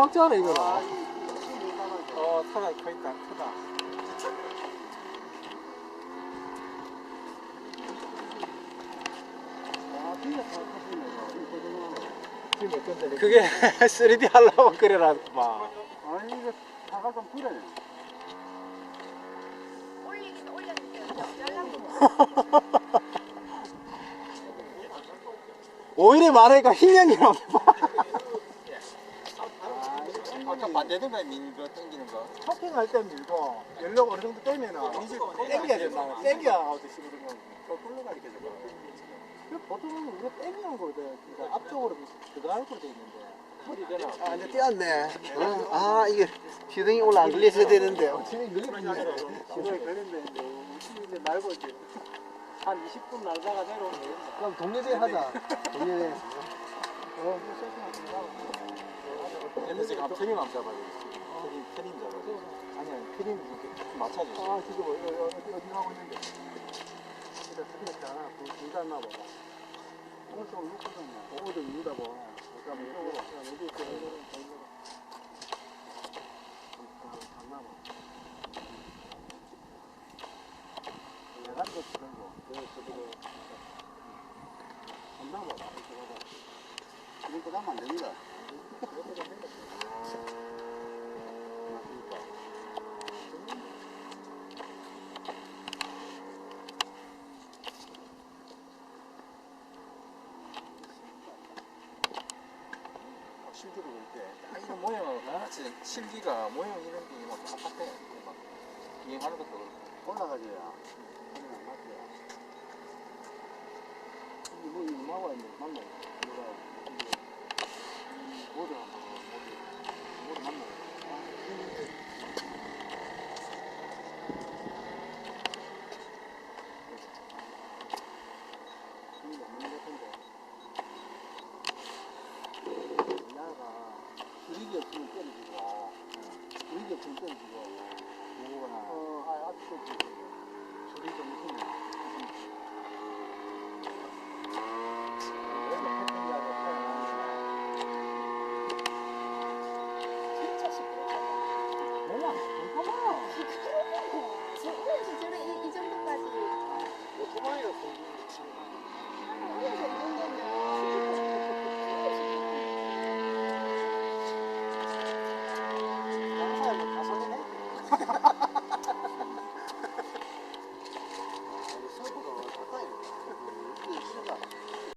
작잖아 이거는. 타가 있다. 크다. 그게 3D 하려고 그래라 막. 아니 이거 사과 좀 그래. 올리긴 올렸는데 잘라서 오일이 많으니까 희년이라고. 아까 반대던가 밀고 당기는 거. 토핑할 때 밀고 연료가 어느 정도 되면은 이제 당겨야 된다. 당겨야 어떻게 씹는 거. 거꾸로 가리켜 줘. 보통은 우리가 당기는 거거든. 그러니까 앞쪽으로 들어갈 거로 돼 있는데. 아 이제 띄었네. 아 이게 시동이 원래 안 걸려서 되는데. 지금 걸리네. 시동이 걸린데 이제 날고 이제 한 20분 날다가 내려오면 되겠네. 그럼 동료대 하자. 동료대. 얘는 지금 앞트림 한번 잡아야 돼. 트림 잡아야 돼. 아니야, 크림 이렇게 맞춰줘. 아 지금 어디 하고 있는데. 일단 틀렸잖아. 불단 놔봐. 오른쪽으로 묶어줬네. 오른쪽 누다 봐. 잠깐만 이쪽으로. 여기 있어. 안 나와. 내가 이거 들고. 안 나와. 이렇게 가면 안 됩니다. 실기로 볼 때. 이거 모양 같이 실기가 모양 이런 게 막 똑같아. 막 이행하는 것도 그렇고. 올라가줘야. 소리가 안 맞줘야. 이게 뭐 이거 막아야 돼. 맞나? 이거 모두 모두 맞나? 이게 없는 것 같은데. 야가 줄이기 없으면 때려주고, 줄이기 없으면 때려주고. 요거나. 앞쪽.